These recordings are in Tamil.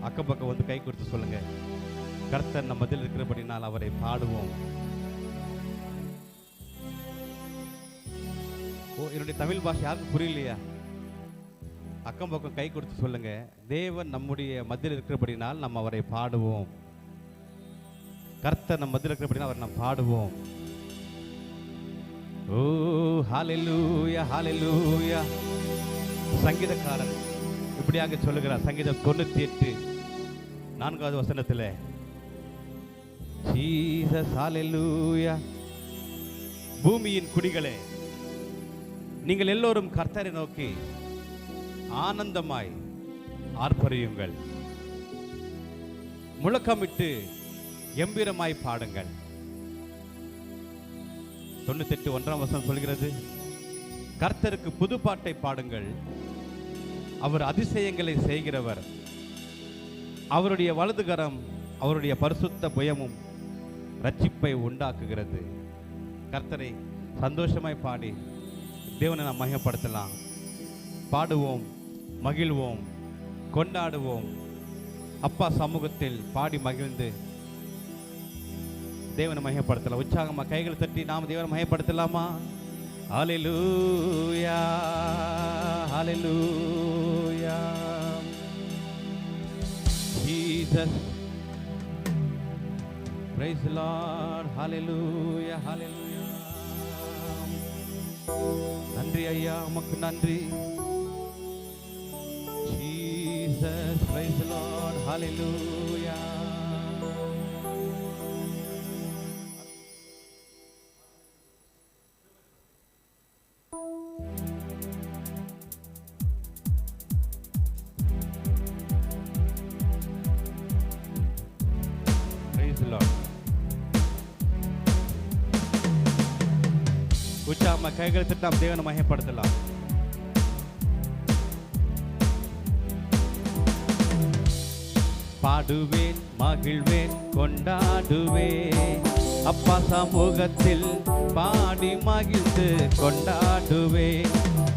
அக்கம் பக்கம் வந்து கை கொடுத்து சொல்லுங்க, கர்த்தர் நம்ம மத்தியில் இருக்கிறபடினால் அவரை பாடுவோம். என்னுடைய தமிழ் பாஷை யாருக்கும் புரியலையா? அக்கம் பக்கம் கை கொடுத்து சொல்லுங்க, தேவன் நம்முடைய மத்தியில் இருக்கிறபடினால் நம்ம அவரை பாடுவோம். கர்த்தர் நம்ம மத்தியில் இருக்கிறபடினால் அவரை நாம் பாடுவோம். ஓ ஹல்லேலூயா, ஹல்லேலூயா. சங்கீதக்காரன் இப்படியாக சொல்லுகிறார், சங்கீதம் 98:4 வசனத்தில், ஜீசஸ் ஹல்லேலூயா. பூமியின் குடிகளே, நீங்கள் எல்லோரும் கர்த்தரை நோக்கி ஆனந்தமாய் ஆர்ப்பரியுங்கள், முழக்கமிட்டு கம்பீரமாய் பாடுங்கள். 98:1 வசனம் சொல்கிறது, கர்த்தருக்கு புது பாட்டை பாடுங்கள், அவர் அதிசயங்களை செய்கிறவர், அவருடைய வலதுகரம் அவருடைய பரிசுத்த புயமும் ரட்சிப்பை உண்டாக்குகிறது. கர்த்தரை சந்தோஷமாய் பாடி தேவனை நாம் மகிமைப்படுத்தலாம். பாடுவோம், மகிழ்வோம், கொண்டாடுவோம். அப்பா சமூகத்தில் பாடி மகிழ்ந்து தேவனை மகிமைப்படுத்தலாம். உற்சாகமா கைகளை தட்டி நாம் தேவனை மகிமைப்படுத்தலாமா? Hallelujah, hallelujah. Jesus, praise the Lord. Hallelujah, hallelujah. நன்றி ஐயா, உமக்கு நன்றி. Jesus, praise the Lord, hallelujah. Praise the Lord. உற்சாகமா கைகளை தட்டி நாம் தேவனை மகிமைப்படுத்தலாம். பாடுவேன், மகிழ்வேன், கொண்டாடுவேன், அப்பா சமூகத்தில் பாடி மகிழ்ந்து கொண்டாடுவேன்.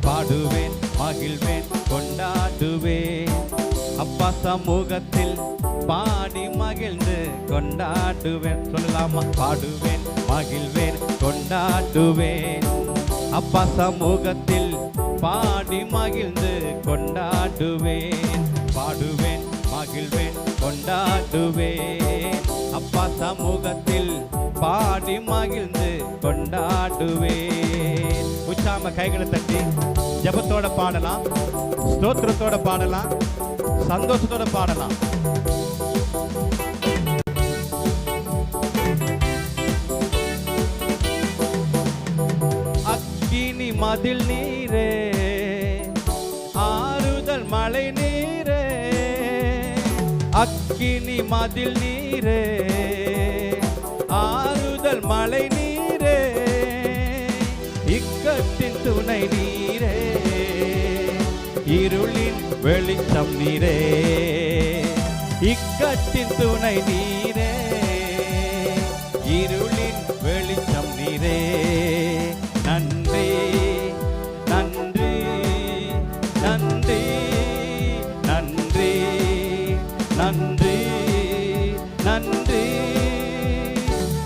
பாடுவேன், மகிழ்வேன், கொண்டாடுவேன், அப்பா சமூகத்தில் பாடி மகிழ்ந்து கொண்டாடுவேன். சொல்லலாமா? பாடுவேன், மகிழ்வேன், கொண்டாடுவேன், அப்பா சமூகத்தில் பாடி மகிழ்ந்து கொண்டாடுவேன். பாடுவேன், மகிழ்வேன், கொண்டாடுவேன், அப்பா சமூகத்தில் பாடி மகிழ்ந்து கொண்டாடுவேன். உற்சாகமா கைகளை தட்டி ஜெபத்தோட பாடலாம், ஸ்தோத்திரத்தோட பாடலாம், சந்தோஷத்தோட பாடலாம். அக்கினி மதில் நீரே, ஆறுதல் மழை நீரே, அக்கினி மதில் நீரே, ஆறுதல் மழை நீரே, இக்கட்டின் துணை நீரே, இருளின் வெளிச்சம் நீரே, இக்கட்டின் துணை நீரே, இருளின் வெளிச்சம் நீரே. நன்றி, நன்றி, நன்றி, நன்றி, நன்றி, நன்றி.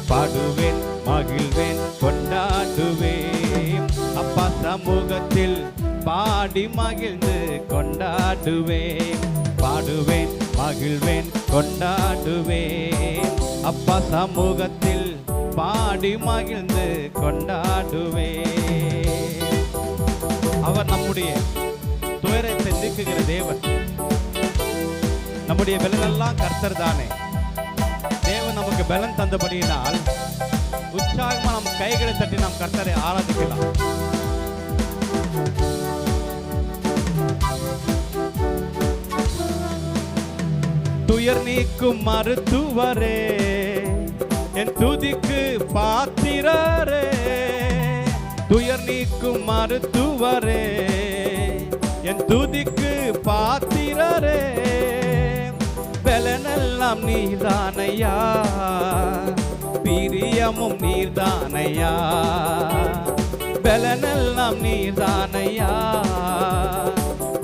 பாடுவேன், மகிழ்வேன், கொண்டாடுவேன், அப்பா சமூகத்தில் பாடி மகிழ்ந்து கொண்டாடுவேன். பாடுவேன், மகிழ்வேன், கொண்டாடுவேன், அப்பா சமூகத்தில் பாடி மகிழ்ந்து கொண்டாடுவேன். அவர் நம்முடைய துயரத்தை நீக்குகிற தேவன். நம்முடைய பலனெல்லாம் கர்த்தர் தானே. தேவன் நமக்கு பலன் தந்தபடியினால் உற்சாகமா நம் கைகளை தட்டி நாம் கர்த்தரை ஆராதிக்கலாம். துயர் நீக்கும் மருத்துவரே, என் துதிக்கு பாத்திரரே, துயர் நீக்கும் மருத்துவரே, என் துதிக்கு பாத்திரரே, பலனெல்லாம் நீர்தானையா, பிரியமும் நீர்தானையா, பலனெல்லாம் நீர்தானையா,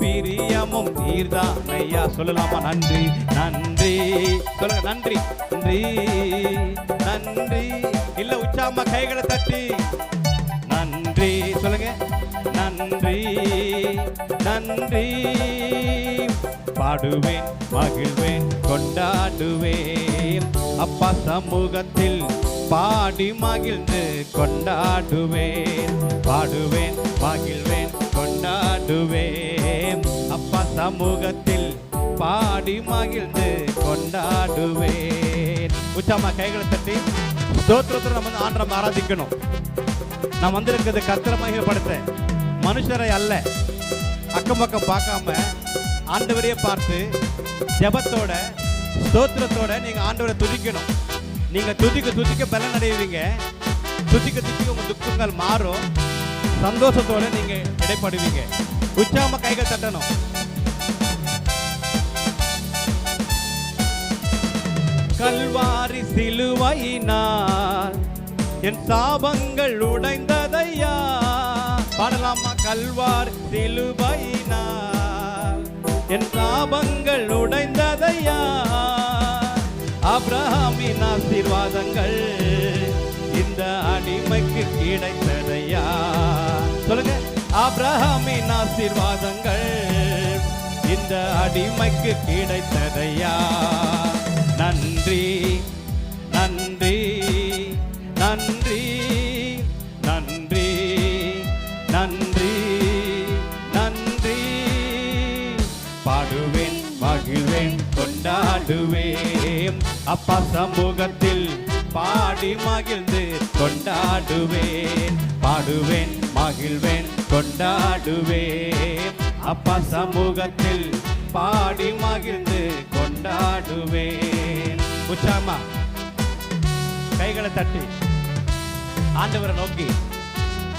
பிரியமும் எல்லாமும் நீர்தான் ஐயா. சொல்லலாமா? நன்றி நன்றி சொல்லுங்க. நன்றி நன்றி நன்றி. இல்ல உச்சாம கைகளை தட்டி நன்றி சொல்லுங்க. நன்றி நன்றி. பாடுவேன் மகிழ்வேன் கொண்டாடுவேன், அப்பா சமூகத்தில் பாடி மகிழ்ந்து கொண்டாடுவேன். பாடுவேன் மகிழ்வேன் கொண்டாடுவேன், அப்பா சமூகத்தில் பாடி மகிழ்ந்து கொண்டாடுவேன். உச்சாமா கைகளை தட்டி ஸ்தோத்திரத்துல நம்ம ஆண்டவரை ஆராதிக்கணும். நான் வந்திருக்கிறது கர்த்தரை மகிமைப்படுத்த, மனுஷரை அல்ல. அக்கம் பக்கம் பார்க்காம ஆண்டவரையே பார்த்து ஜெபத்தோட ஸ்தோத்திரத்தோட நீங்க ஆண்டவரை துதிக்கணும். நீங்க துதிக்க துதிக்க பலன் அடைவீங்க. துதிக்க துதிக்க உங்க துக்கங்கள் மாறும். சந்தோஷத்தோட நீங்க இடைப்படுவீங்க. உச்சாம கைகள் தட்டணும். கல்வாரி சிலுவையினால் என் சாபங்கள் உடைந்ததையா. பாடலாமா? கல்வாரி சிலுவையினால் என் சாபங்கள் உடைந்ததையா. ஆபிரகாமின் ஆசீர்வாதங்கள் இந்த அடிமைக்கு கிடைத்ததையா. சொல்லுங்க. ஆபிரகாமின் ஆசீர்வாதங்கள் இந்த அடிமைக்கு கிடைத்ததையா. நன்றி நன்றி நன்றி நன்றி நன்றி நன்றி. பாடுவேன் மகிழ்வேன் கொண்டாடுவேன், அப்பா சமூகத்தில் பாடி மகிழ்ந்து கொண்டாடுவேன். பாடுவேன் மகிழ்வேன் கொண்டாடுவேன், அப்பா சமூகத்தில் பாடி மகிழ்ந்து கொண்டாடுவேன். உச்சாமா கைகளை தட்டி ஆண்டவரை நோக்கி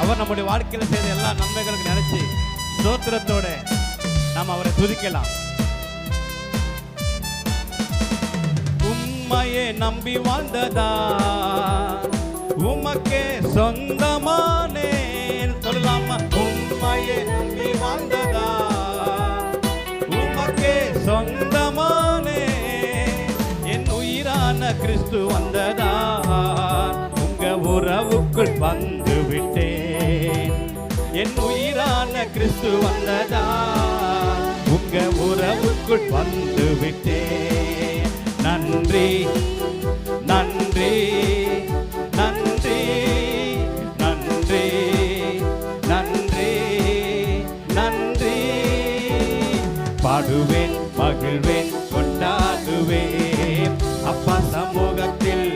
அவர் நம்முடைய வாழ்க்கையில் செய்த எல்லா நன்மைகளுக்கு நினைச்சு ஸ்தோத்திரத்தோட நாம் அவரை துதிக்கலாம். உம்மையே நம்பி வாழ்ந்ததா உமக்கே சொந்தமானேன். சொல்லலாமா? உம்மையே நம்பி வாழ்ந்ததா உமக்கே சொந்தமானே. என் உயிரான கிறிஸ்து வந்ததா உங்க உறவுக்குள் வந்து விட்டேன். என் உயிரான கிறிஸ்து வந்ததா உங்க உறவுக்குள் வந்து விட்டேன். நன்றி நன்றி நன்றி நன்றி நன்றி நன்றி. பாடுவேன் மகிழ்வேன் கொண்டாடுவேன், அப்பா சமூகத்தில்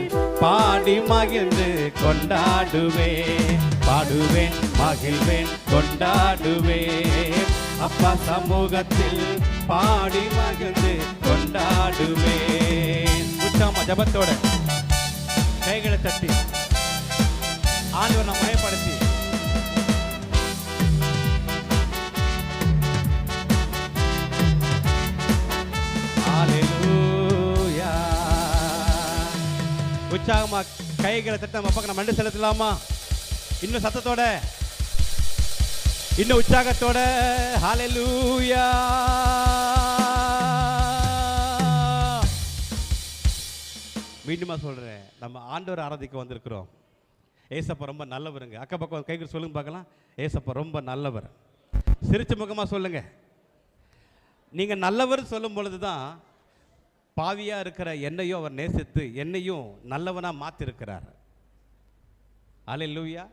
பாடி மகிழ்ந்து கொண்டாடுவேன். பாடுவேன் மகிழ்வேன் கொண்டாடுவேன், அப்பா சமூகத்தில் பாடி மகிழ்ந்து கொண்டாடுவேன். உச்சாம ஜபத்தோட கைகளை தட்டி ஆண்டவரை மயப்படுத்தி உற்சாகமா கைகளை தட்ட நம்ம பக்கம் நன்றி செலுத்தலாமா? இன்னும் சத்தத்தோட, இன்னும் உற்சாகத்தோட. ஹல்லேலூயா. மீண்டுமா சொல்றேன், நம்ம ஆண்டவர் ஆராதிக்க வந்திருக்கிறோம். ஏசப்பா ரொம்ப நல்லவருங்க. அக்க பக்கம் கைகள் சொல்லுங்க பார்க்கலாம். ஏசப்பா ரொம்ப நல்லவர். சிரிச்ச முகமா சொல்லுங்க. நீங்க நல்லவர் சொல்லும் பொழுதுதான் பாவியா இருக்கிற என்னையும் அவர் நேசித்து என்னையும் நல்லவனா மாத்திருக்கிறார். அல்லேலூயா.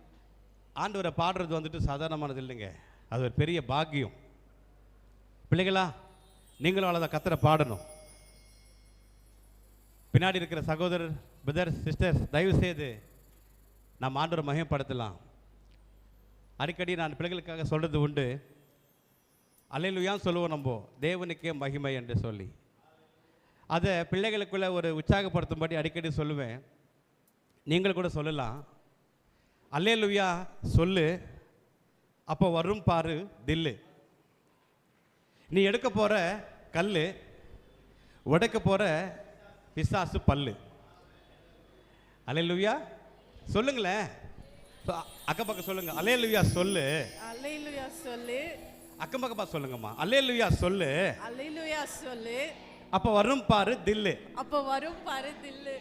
ஆண்டவரை பாடுறது வந்துட்டு சாதாரணமானது இல்லைங்க, அது ஒரு பெரிய பாக்கியம். பிள்ளைகளா, நீங்களும் அவ்வளோதான் கர்த்தரை பாடணும். பின்னாடி இருக்கிற சகோதரர், பிரதர்ஸ், சிஸ்டர்ஸ், தயவு செய்து நாம் ஆண்டவரை மகிமைப்படுத்தலாம். அடிக்கடி நான் பிள்ளைகளுக்காக சொல்றது உண்டு, அல்லேலூயான்னு சொல்லுவோம் நம்ம, தேவனுக்கே மகிமை என்று சொல்லி. அதை பிள்ளைகளுக்குள்ள ஒரு உற்சாகப்படுத்தும்படி அடிக்கடி சொல்லுவேன். நீங்கள் கூட சொல்லலாம், அல்லேலூயா சொல்லு, அப்போ வரும் பாரு தில்லு. நீ எடுக்க போகிற கல், உடைக்க போகிற பிசாசு பல்லு. அல்லேலூயா சொல்லுங்களேன். அக்க பக்கம் சொல்லுங்க. அல்லேலூயா சொல்லு, அல்லேலூயா சொல்லு, அக்கம் பக்கமா சொல்லுங்கம்மா. அல்லேலூயா சொல்லு. அல்லேலூயா சொல்லு. அப்ப வரும் பாரு தில்லு. அப்ப வரும் பாரு தில்லு.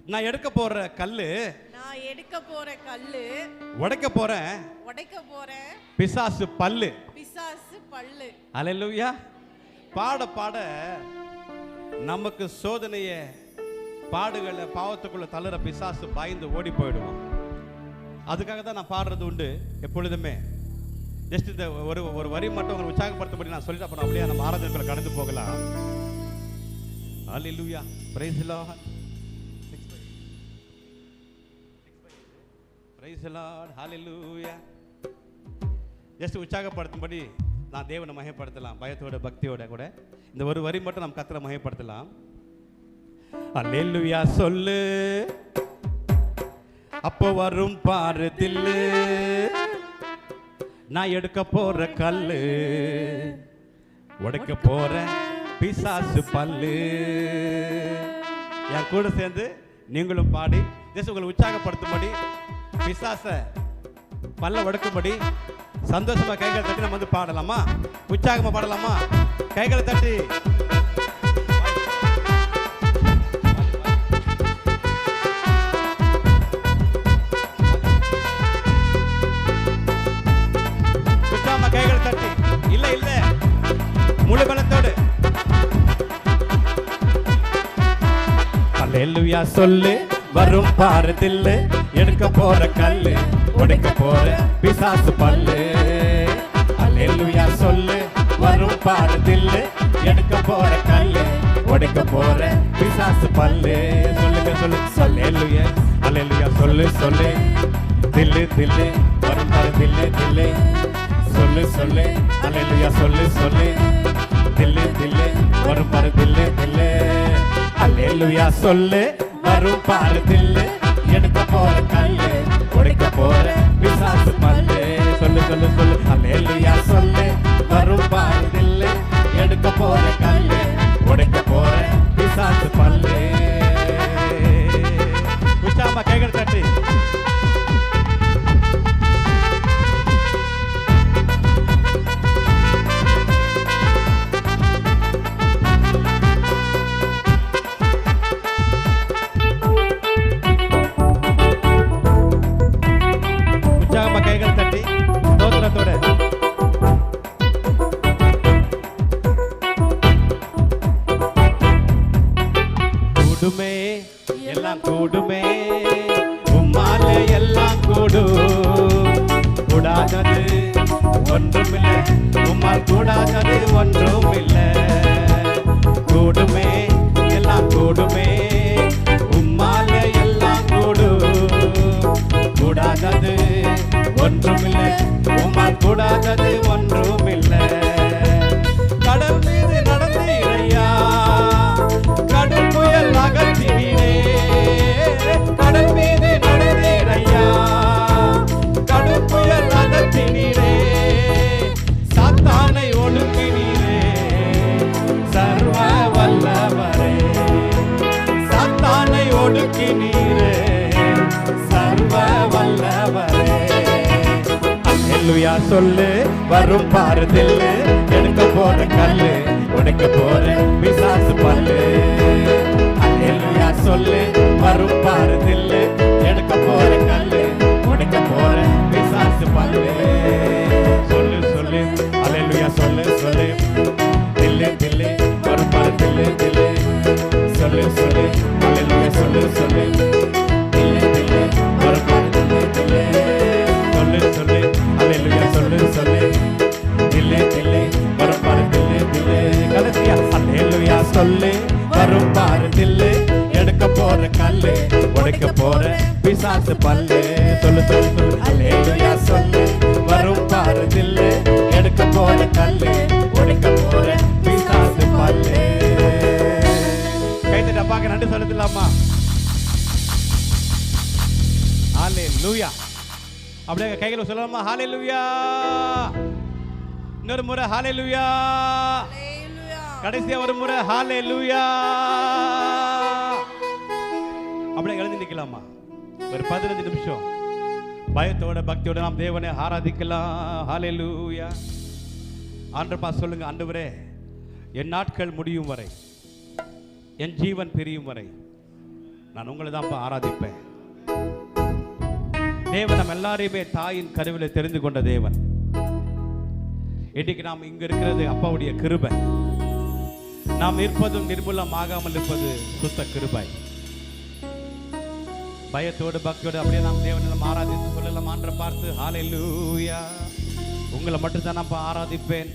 நான் எடுக்க போற கல்லு. நான் எடுக்க போற கல்லு. உடைக்க போறேன். உடைக்க போறேன். பிசாசு பல்லு. பிசாசு பல்லு. அல்லேலூயா. பாட பாட நமக்கு சோதனைய பாடுகளை பாவத்துக்குள்ள தளர பிசாசு பயந்து ஓடி போயிடுவான். அதுக்காக தான் நான் பாடுறது உண்டு எப்பொழுதுமே. ஜஸ்ட் இந்த ஒரு வரி மட்டும் உங்களை உற்சாகப்படுத்தபடி நான் சொல்லிட்டு அப்புறம் அப்படியே நம்ம ஆராதனைக்குள்ள கடந்து போகலாம். Alleluia. Praise the Lord. Praise the Lord. ஹalleluya. ஜஸ்ட் உற்சாகப்படுத்தும்படி நான் தேவனை மகிமைப்படுத்தலாம். பயத்தோட பக்தியோட கூட இந்த ஒரு வரி மட்டும் நாம் கர்த்தரை மகிமைப்படுத்தலாம். அல்லேலூயா சொல்லு. அப்போ வரும் பாரு தில்லு. நான் எடுக்க போற கல்லு. உடைக்க போற பிசாசு பல்லு. என் கூட சேர்ந்து நீங்களும் பாடி உங்களை உற்சாகப்படுத்தும்படி பிசாச பல்ல உடைக்கும்படி சந்தோஷமா கைகளை தட்டி நம்ம வந்து பாடலாமா? உற்சாகமா பாடலாமா? கைகளை தட்டி கைகளை தட்டி இல்ல இல்ல முழு பலத்தோடு அல்லேலூயா சொல்லு. வரும் பாரு தில்லு. எடுக்க போற கல்லு. உடைக்க போற பிசாசு பல்லு. அல்லேலூயா சொல்லு. வரும் பாரு தில்லு. எடுக்க போற கல்லு. உடைக்க போற பிசாசு பல்லு. சொல்லுங்க சொல்லு. அல்லேலூயா. அல்லேலூயா சொல்லு சொல்லு. தில்லு தில்லு. வரும் பாரு தில்லு தில்லு. சொல்லு சொல்லு. அல்லேலூயா சொல்லு சொல்லு. தில்லு தில்லு. வரும் பாரு தில்லு தில்லு. அல்லேலூயா சொல்லு. வரும் பாரு தில்லு. எடுக்க போற கல்லு. உடைக்க போற பிசாசு பல்லு. சொல்லு சொல்லு சொல்லு. அல்லேலூயா சொல்லு. வரும் பாரு தில்லு. எடுக்க போற கல்லு. உடைக்க போற பிசாசு பல்லு. உற்சாகமா கைகள் தட்டி கைகள் தட்டி ஸ்தோத்திரத்தோட கூடுமே எல்லாம் கூடுமே. உம்மால எல்லாம் கூடும். கூடாதது ஒன்றுமில்லை. உம்மால் கூடாதது ஒன்றுமில்லை. கூடுமே எல்லாம் கூடுமே. உம்மால எல்லாம் கூடும். கூடாதது ஒன்றுமில்லை. உம்மால் கூடாதது ஒன்றுமில்லை. கடல் மீது நடந்தீரையா. கடல் புயல் அகற்றினீரே. கடல் மீது நடந்தீரையா. கடல் புயல் அகற்றினீரே. சாத்தானை ஒடுக்கினீரே. சர்வ வல்லவரே. சாத்தானை ஒடுக்கினீரே. சர்வ வல்லவரே. அல்லேலூயா சொல்லு. வரும் பாரு தில்லு. எடுக்க போற கல்லு. உடைக்க போற பிசாசு பல்லு. அல்லேலூயா சொல்லு. வரும் பாரு தில்லு. எடுக்க போற கல்லு. உடைக்க போற பிசாசு பல்லு. சொல்லு சொல்லு. அல்லேலூயா சொல்லு சொல்லு. தில்லு தில்லு. வரும் பாரு தில்லு தில்லு. சொல்லு சொல்லு. அல்லேலூயா சொல்லு சொல்லு. தில்லு தில்லு. வரும் பாரு தில்லு தில்லு. சொல்லு சொல்லு. அல்லேலூயா சொல்லு சொல்லு. தில்லு தில்லு. வரும் பாரு தில்லு தில்லு. கடைசியா அல்லேலூயா சொல்லு. வரும் பாரு தில்லு. எடுக்க போற கல்லு. உடைக்க போற பிசாசு பல்லு. சொல்லு சொல்லு சொல்லு. அல்லேலூயா சொல்லு. வரும் பாரு தில்லு. எடுக்க போற கல்லு. உடைக்க போற பிசாசு பல்லு. கைத்தட்ட அப்பாக்கு நன்றி செலுத்தலாமா? அல்லேலூயா. அப்படியே கைகளை சொல்லலாமா? ஹalleluya. இன்னொரு முறை ஹalleluya. கடைசியா ஒரு முறை ஹalleluya. அப்படியே எழுந்து நிக்கலாமா? ஒரு 15 நிமிஷம் பயத்தோட பக்தியோட நாம் தேவனை ஆராதிக்கலாம். ஹalleluya. ஆண்டவரே சொல்லுங்க, ஆண்டவரே என் நாட்கள் முடியும் வரை, என் ஜீவன் பிரியும் வரை நான் உங்களை தான் ஆராதிப்பேன். தேவன் நம்ம எல்லாரையுமே தாயின் கருவில தெரிந்து கொண்ட தேவன். இன்னைக்கு நாம் இங்க இருக்கிறது அப்பாவுடைய கிருபை. நாம் இருப்பதும் நிர்மூலம் ஆகாமல் இருப்பது சுத்த கிருபை. பயத்தோடு பக்தியோடு அப்படியே நாம் தேவனை நம்ம ஆராதித்து சொல்லலாம். ஆண்டவரை பார்த்து ஹல்லேலூயா, உங்களை மட்டும்தான் நான் ஆராதிப்பேன்,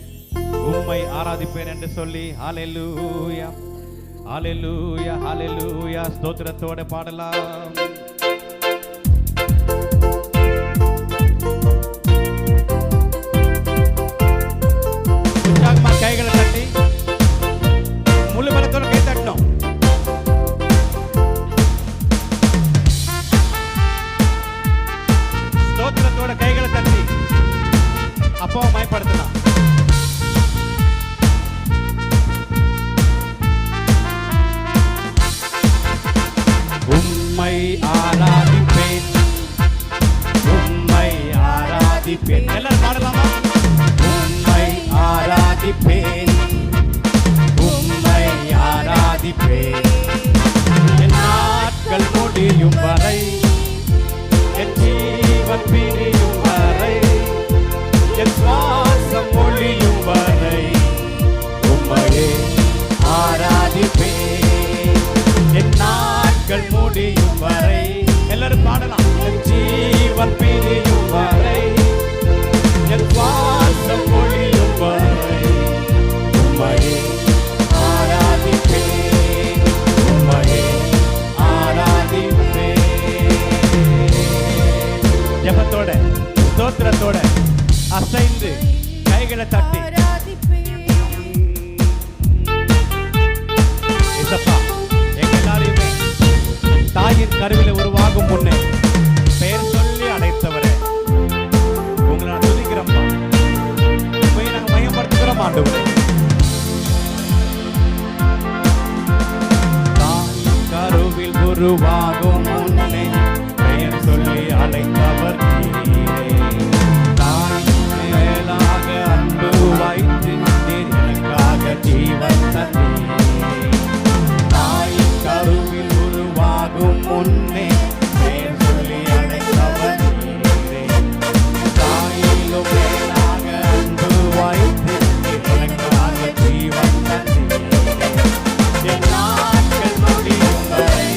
உம்மை ஆராதிப்பேன் என்று சொல்லி ஹல்லேலூயா ஹல்லேலூயா ஹல்லேலூயா ஸ்தோத்திரத்தோட பாடலாம். கைகளை தட்டி முழு பலத்தோட கை தட்டணும். ஸ்தோத்திரத்தோட கைகளை தட்டி அப்பாவை மயப்படுத்தலாம். உம்மை ஆராதிப்பேன், உம்மை ஆராதிப்பேன். எல்லாரும் பாடலாமா? உம்மை ஆராதிப்பேன், உம்மை ஆராதிப்பேன், என் நாட்கள் முடியும் வரை, என் ஜீவன் பிரியும் வரை, என் சுவாசம் ஒழியும் வரை உம்மையே ஆராதிப்பேன், என் நாட்கள் முடியும் வரை. எல்லாரும் பாடலாம். என் ஜீவன் பிரியும் வரை, என் சுவாசம் ஒழியும் வரை உம்மையே ஆராதிப்பேன், உம்மையே ஆராதிப்பேன். ஜெபத்தோட ஸ்தோத்திரத்தோட அசைந்து கைகளை தட்டி இசப்பா எங்க எல்லாரையுமே தாயின் கருவில உருவாகும் முன்னே பெயர் சொல்லி அழைத்தவரே உங்களை நான் துதிக்கிறோம்ப்பா. உண்மையை நாங்கள் மையப்படுத்துகிறோம் ஆண்டவரே. தாயின் கருவில் உருவாகும் முன்னே பெயர் சொல்லி அழைத்தவர் நீரே. தாயின் மேலாக அன்பு வைத்து நீர் எனக்காக ஜீவன் தந்தீரே. தாயின் கருவில் உருவாகும் முன்னே பெயர் சொல்லி அழைத்தவர் நீரே. தாயிலும் மேலாக அன்பு வைத்து நீர் எனக்காக ஜீவன் தந்தீரே. என் நாட்கள் முடியும் வரை,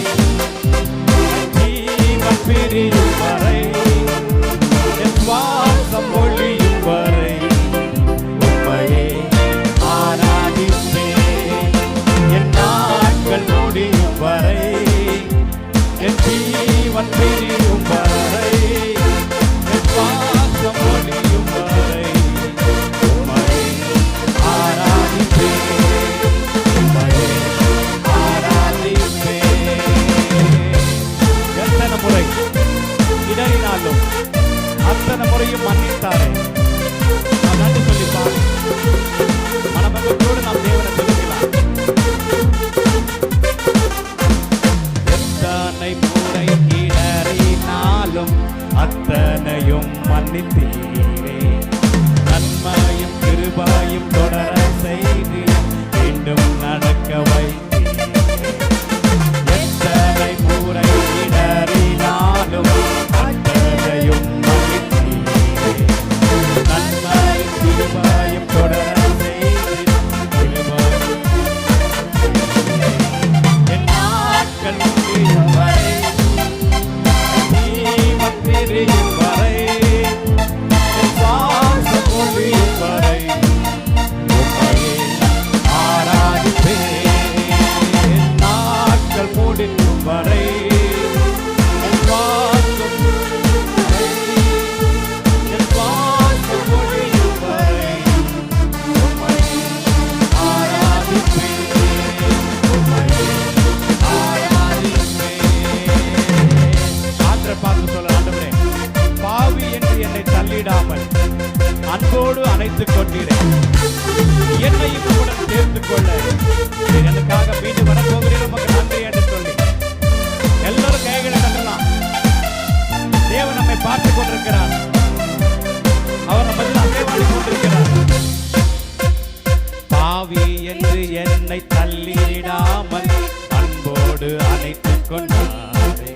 என்று என்னை தள்ளிடாமல் அன்போடு அணைத்துக் கொண்டாரே.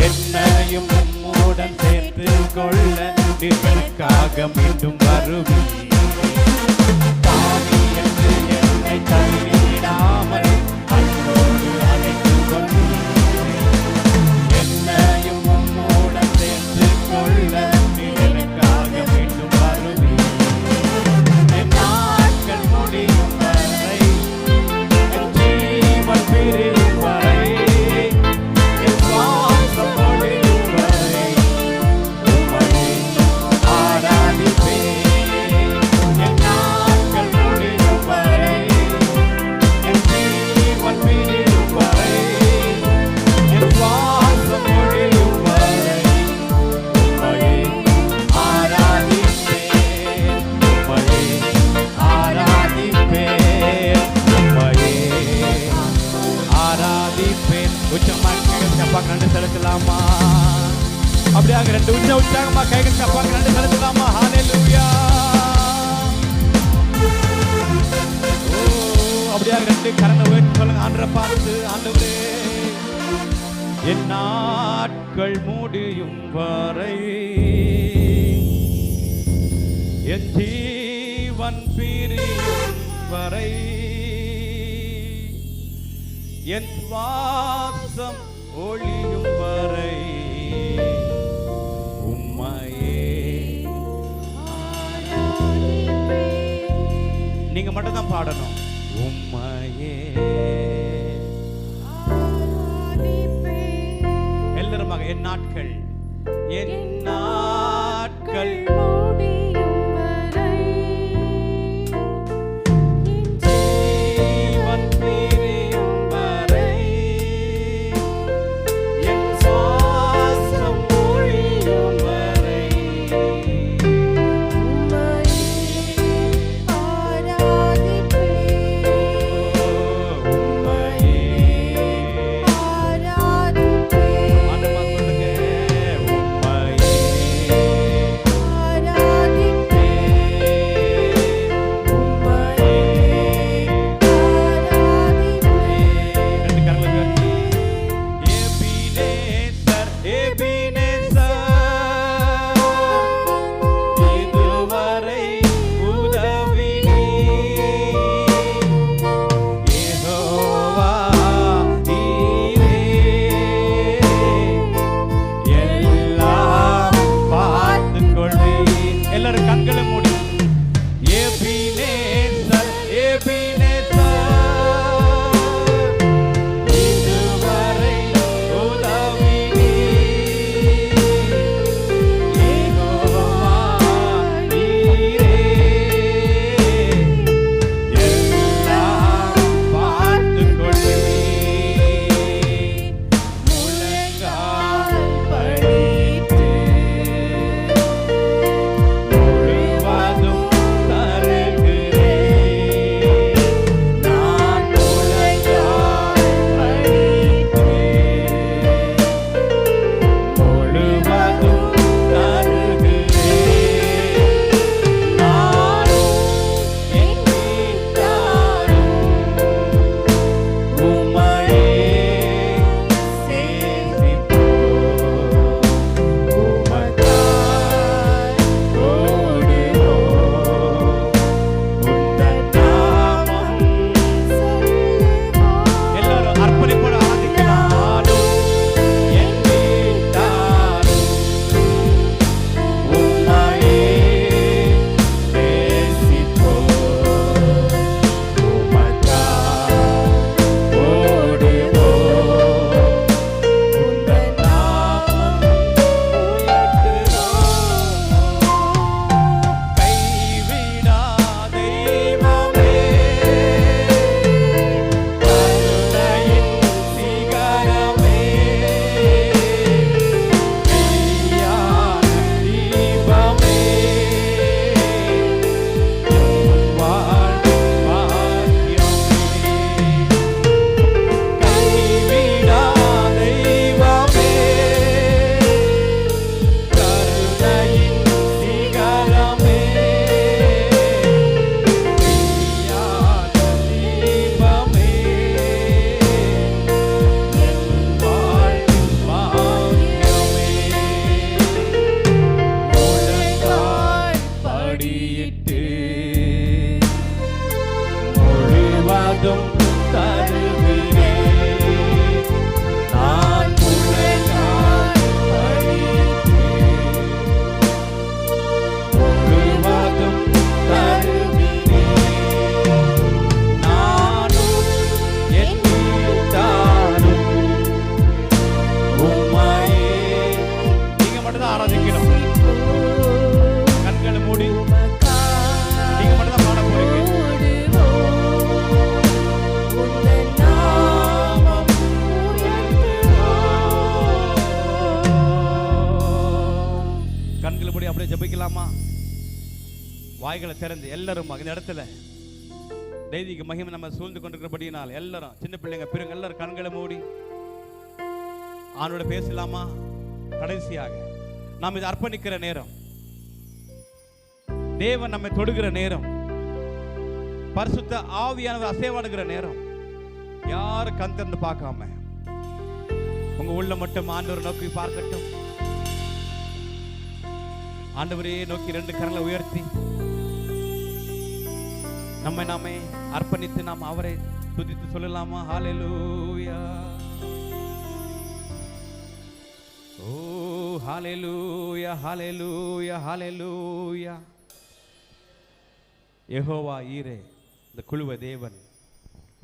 என்னையும் உம்முடன் சேர்த்து கொள்ள நீர் எனக்காக மீண்டும் வருவீர். பாவி என்று என்னை தள்ளிடாமல் அன்போடு அணைத்துக் கொண்டீர். என்னையும் உம்முடன் சேர்த்து கொள்ள நீர் எனக்காக மீண்டும் வருவீர். என் நாட்கள் முடியும் வரை, என் ஜீவன் பிரியும் வரை, என் சுவாசம் ஒழியும் வரை உம்மையே ஆராதிப்பேன். என் நாட்கள் முடியும் வரை, என் ஜீவன் பிரியும் வரை, என் சுவாசம் ஒழியும் வரை உம்மையே ஆராதிப்பேன். உம்மையே ஆராதிப்பேன். உம்மையே ஆராதிப்பேன். உச்சமா கைகள் சப்பாக்கு நன்றி செலுத்தலாமா? அப்படியாக ரெண்டு உற்சாகமா கைகள் சப்பாக்கு நன்றி செலுத்தலாமா? ஹalleluya. ஓ, அப்படியாக ரெண்டு கரங்களை உயர்த்தி சொல்லுங்க. ஆண்டவரை பார்த்து, ஆண்டவரே என் நாட்கள் முடியும் வரை, என் ஜீவன் பிரியும் வரை, என் சுவாசம் ஒழியும் வரை உம்மையே. நீங்க மட்டும் தான் பாடணும். உம்மையே எல்லாருமாக என் நாட்கள், என் நாட்கள் ஜீவன் பிரியும் வரை, என் சுவாசம் ஒழியும் வரை உம்மையே. ஆண்டவா சொல்லுங்க. உம்மையே முழுவதும் தருகிறேன். நான் உனக்காய் அளிக்கிறேன். முழுவதும் தருகிறேன். நானும் என் வீட்டாரும் உம்மையே. நீங்க மட்டும்தான் ஆராதிக்கணும். கண்களை மூடி நீங்க மட்டும்தான் பாட போறீங்க. கண்களை மூடி அப்படியே ஜெபிக்கலாமா? வாய்களை திறந்து எல்லாரும் இந்த இடத்துல தெய்வீக மகிமை நம்ம சூழ்ந்து கொண்டிருக்கிறபடியினால் எல்லாரும் சின்ன பிள்ளைங்க பெருங்க எல்லாரும் கண்களை மூடி ஆனோட பேசலாமா? கடைசியாக நாம் இதை அர்ப்பணிக்கிற நேரம், தேவன் நம்மை தொடுகிற நேரம், பரிசுத்த ஆவியானவர் அசைவாடுகிற நேரம். யாரும் கண் திறந்து பார்க்காம உங்க உள்ள மட்டும் ஆண்டவரை நோக்கி பார்க்கட்டும். ஆண்டவரே நோக்கி 2 கரங்களை உயர்த்தி நம்மை நாமே அர்ப்பணித்து நாம் அவரை துதித்து சொல்லலாமா? ஹalleluya. ஓ ஹalleluya, ஹalleluya, ஹalleluya. யெகோவா ஈரே, இந்த குழுவ தேவன்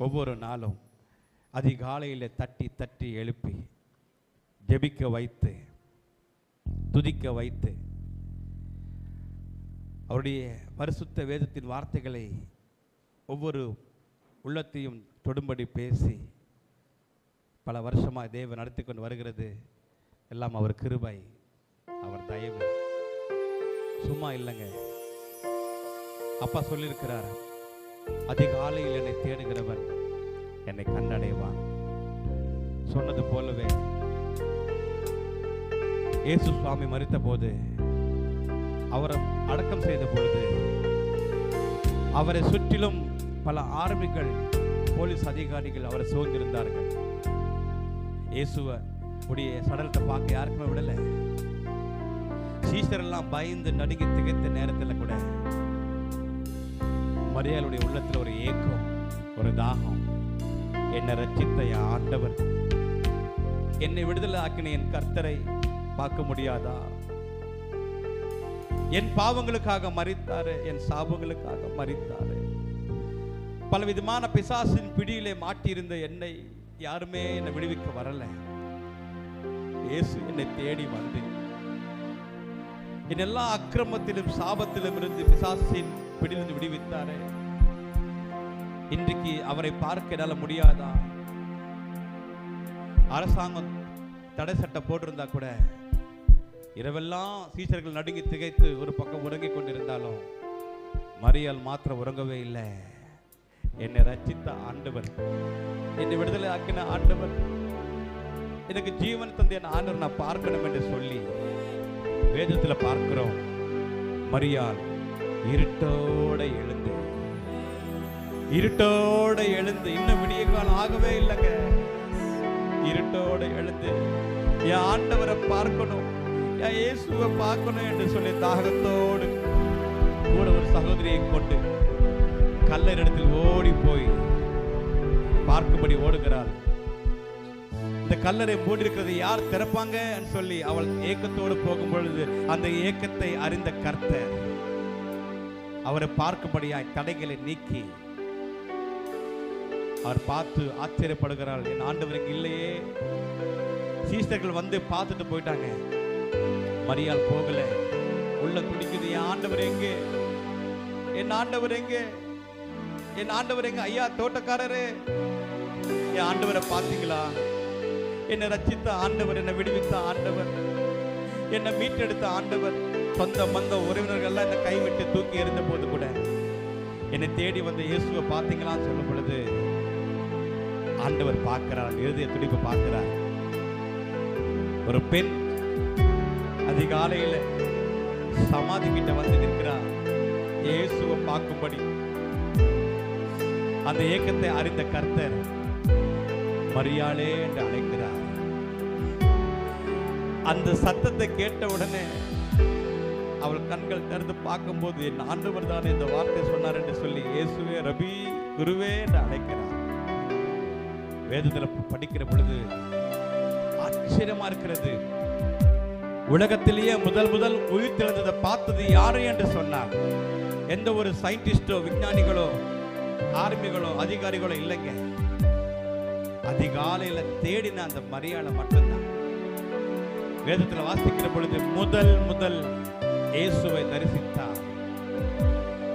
ஒவ்வொரு நாளும் அதிகாலையில் தட்டி தட்டி எழுப்பி ஜெபிக்க வைத்து துதிக்க வைத்து அவருடைய பரிசுத்த வேதத்தின் வார்த்தைகளை ஒவ்வொரு உள்ளத்தையும் தொடும்படி பேசி பல வருஷமாக தேவன் நடத்தி கொண்டு வருகிறது. எல்லாம் அவர் கிருபை, அவர் தயவு. சும்மா இல்லைங்க. அப்பா சொல்லியிருக்கிறார், அதிகாலையில் என்னை தேடுகிறவன் என்னை கண்டடைவான். சொன்னது போலவே இயேசு சுவாமி மரித்த போது, அவரை அடக்கம் செய்த பொழுது அவரை சுற்றிலும் பல ஆர்மிகள், போலீஸ் அதிகாரிகள் அவரை சூழ்ந்திருந்தார்கள். இயேசுவை உடைய சடலத்தை பார்க்க யாருக்குமே விடலை. சீஷரெல்லாம் பயந்து நடுங்கி திகைத்த நேரத்தில் கூட மரியாளுடைய உள்ளத்தில் ஒரு ஏக்கம், ஒரு தாகம். என்னை ரட்சித்த என் ஆண்டவர், என்னை விடுதலை ஆக்கின என் கர்த்தரை பார்க்க முடியாதா? என் பாவங்களுக்காக மரித்தாரு, என் சாபங்களுக்காக மரித்தாரு. பலவிதமான பிசாசின் பிடியிலே மாட்டியிருந்த என்னை யாருமே என்னை விடுவிக்க வரல. இயேசு என்னை தேடி வந்து என் எல்லா அக்கிரமத்திலும் சாபத்திலும் இருந்து பிசாசின் பிடியிலிருந்து விடுவித்தாரு. இன்றைக்கு அவரை பார்க்க என்னால முடியாதா? அரசாங்கம் தடை சட்டம் போட்டிருந்தா கூட இரவெல்லாம் சீஷர்கள் நடுங்கி திகைத்து ஒரு பக்கம் உறங்கிக் கொண்டிருந்தாலும் மரியாள் மாத்திரம் உறங்கவே இல்லை. என்னை ரட்சித்த ஆண்டவர், என்னை விடுதலை ஆக்கின ஆண்டவர், எனக்கு ஜீவன் தந்த என் ஆண்டவர் நான் பார்க்கணும் என்று சொல்லி வேதத்தில் பார்க்கிறோம். மரியாள் இருட்டோட எழுந்து இன்னும் விடிய காலம் ஆகவே இல்லைங்க. இருட்டோட எழுந்து என் ஆண்டவரை பார்க்கணும், என் இயேசுவை பார்க்கணும் என்று சொல்லி தாகத்தோடு கூட ஒரு சகோதரியை கொண்டு கல்லறிடத்தில் ஓடி போய் பார்க்கும்படி ஓடுகிறாள். இந்த கல்லறை மூடிருக்கிறது யார் திறப்பாங்க சொல்லி அவள் ஏக்கத்தோடு போகும் பொழுது அந்த ஏக்கத்தை அறிந்த கர்த்தர் அவரை பார்க்கும்படியாய் தடைகளை நீக்கி அவர் பார்த்து ஆச்சரியப்படுகிறாள். என் ஆண்டவர் இங்கு இல்லையே. சீஷர்கள் வந்து பார்த்துட்டு போயிட்டாங்க. மரியாள் போகல. உள்ள துடிக்குது, என் ஆண்டவர் எங்கே, என் ஆண்டவர் எங்கே, என் ஆண்டவர் எங்க? ஐயா தோட்டக்காரரே, என் ஆண்டவரை பார்த்தீங்களா? என்னை ரட்சித்த ஆண்டவர், என்னை விடுவித்த ஆண்டவர், என்னை மீட்டெடுத்த ஆண்டவர். சொந்த மந்த உறவினர்கள்லாம் என்னை கைவிட்டு தூக்கி எறிந்த போது கூட என்னை தேடி வந்து இயேசுவை பார்த்தீங்களான்னு சொல்லும் பொழுது ஆண்டவர் பார்க்கிறார், இருதய துடிப்பு பார்க்கிறார். ஒரு பெண் அதிகாலையில் சமாதி கிட்ட வந்து நிற்கிறார், இயேசுவை பார்க்கும்படி. அந்த ஏக்கத்தை அறிந்த கர்த்தர் மரியாளே என்று அழைக்கிறார். அந்த சத்தத்தை கேட்ட உடனே அவள் கண்கள் திறந்து பார்க்கும்போது என் ஆண்டவர் தான் இந்த வார்த்தை சொன்னார் என்று சொல்லி, இயேசுவே ரபி குருவே என்று அழைக்கிறார். வேதத்துல படிக்கிற பொழுது ஆச்சரியமா இருக்கிறது. உலகத்திலேயே முதல் முதல் உயிர் தெழுந்ததை பார்த்தது யாரு என்று சொன்னார். எந்த ஒரு சயின்டிஸ்டோ, விஞ்ஞானிகளோ, ஆர்மிகளோ, அதிகாரிகளோ இல்லைங்க. அதிகாலையில தேடின அந்த மரியாதை மட்டும்தான். வேதத்துல வாசிக்கிற பொழுது முதல் முதல் இயேசுவை தரிசித்தார்.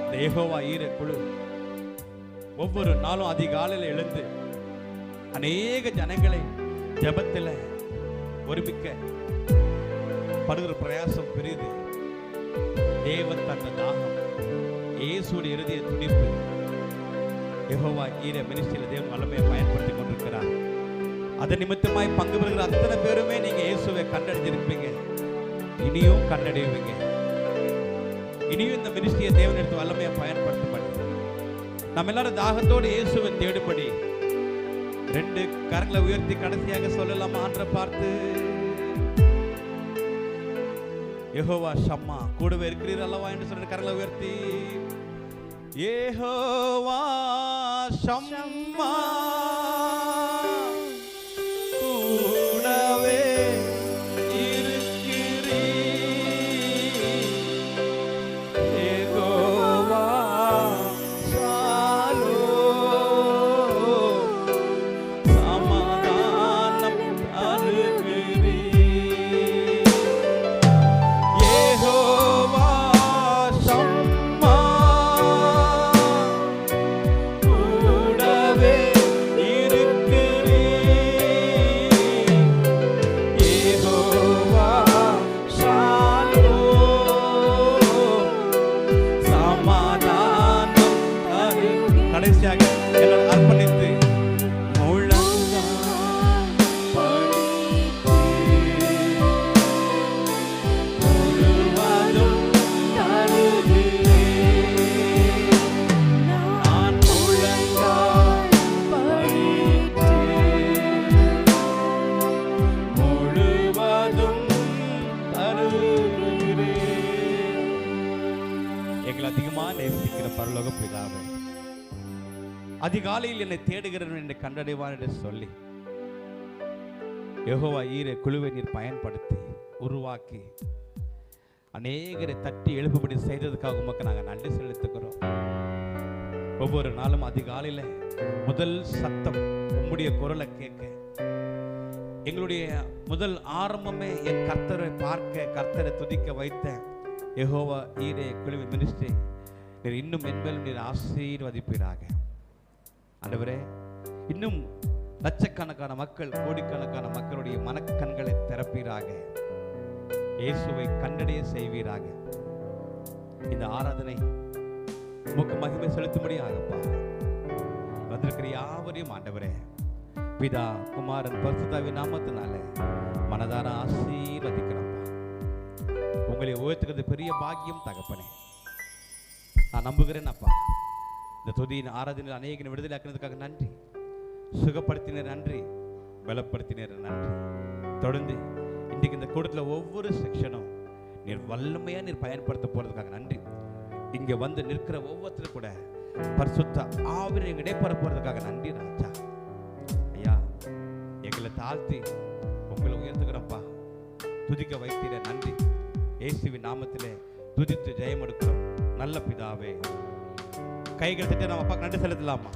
இந்த யெகோவா ஈரே குழு ஒவ்வொரு நாளும் அதிகாலையில எழுந்து அநேக ஜனங்களை ஜெபத்தில் ஒருமிக்க படுகிற பிரயாசம் பெரிது. தேவன் தந்த தாகம், இயேசுடைய இருதய துடிப்பு, யெகோவா ஈரே மினிஸ்ட்ரியில் தேவன் வல்லமையை பயன்படுத்தி கொண்டிருக்கிறார். அதன் நிமித்தமாய் பங்கு பெறுகிற அத்தனை பேருமே நீங்க இயேசுவை கண்டடைஞ்சிருப்பீங்க, இனியும் கண்டடைவீங்க. இனியும் இந்த மினிஸ்ட்ரியை தேவன் எடுத்து வல்லமையை பயன்படுத்தப்படும். நம்ம எல்லாரும் தாகத்தோடு இயேசுவை தேடுபடி 2 கரங்களை உயர்த்தி கடைசியாக சொல்லலாம். ஆண்டரை பார்த்து, யெகோவா ஷம்மா, கூடவே இருக்கிறீர் அல்லவா என்று சொல்ற கரங்களை உயர்த்தி, யெகோவா ஷம்மா, கூடவே இருக்கிறீர். யெகோவா கடைசியாக என்னோட அர்ப்பணித்து எங்களை அதிகமா நேசிக்கிற பரலோக பிதாவே, அதிகாலையில் என்னை தேடுகிறவன் என்னை கண்டடைவான் என்று சொல்லி யெகோவா ஈரே குழுவை நீர் பயன்படுத்தி உருவாக்கி அநேகரை தட்டி எழுப்பும்படி செய்ததுக்காக உமக்கு நாங்கள் நன்றி செலுத்துகிறோம். ஒவ்வொரு நாளும் அதிகாலையில் முதல் சத்தம் உம்முடைய குரலை கேட்க, எங்களுடைய முதல் ஆரம்பமே என் கர்த்தரை பார்க்க, கர்த்தரை துதிக்க வைத்த யெகோவா ஈரே குழுவை மினிஸ்ட்ரி நீர் இன்னும் மென்மேலும் நீர் ஆசீர்வதிப்பீராக. ஆண்டவரே, இன்னும் லட்சக்கணக்கான மக்கள், கோடிக்கணக்கான மக்களுடைய மனக்கண்களை திறப்பீராக. இயேசுவை கண்டடைய செய்வீராக. இந்த ஆராதனை உமக்கு மகிமை செலுத்தும்படியாகப்பா வந்திருக்கிற யாவரையும் ஆண்டவரே, பிதா, குமாரன், பரிசுத்தாவின் நாமத்தினால மனதார ஆசீர்வதிக்கிறப்பா. உங்களை உயர்த்துகிறது பெரிய பாக்கியம் தகப்பனே. நான் நம்புகிறேன் அப்பா. இந்த துதியின் ஆராதனையில் அநேக விடுதலை ஆக்கினதுக்காக நன்றி. சுகப்படுத்தினர் நன்றி, பலப்படுத்தினர் நன்றி. தொடர்ந்து இன்றைக்கு இந்த கூட்டத்தில் ஒவ்வொரு செக்ஷனும் நீர் வல்லமையாக நீர் பயன்படுத்த போகிறதுக்காக நன்றி. இங்கே வந்து நிற்கிற ஒவ்வொருத்தரும் கூட பரிசுத்த ஆவியை இடைப்பெற போகிறதுக்காக நன்றி ராஜா. ஐயா, எங்களை தாழ்த்தி உங்களை உயர்த்துக்கிறோம்ப்பா. துதிக்க வைத்திட நன்றி. இயேசுவின் நாமத்திலே துதித்து ஜெயம் எடுக்கிறோம் நல்ல பிதாவே. கைகள் தட்டி நம்ம அப்பாக்கு நன்றி செலுத்தலாமா?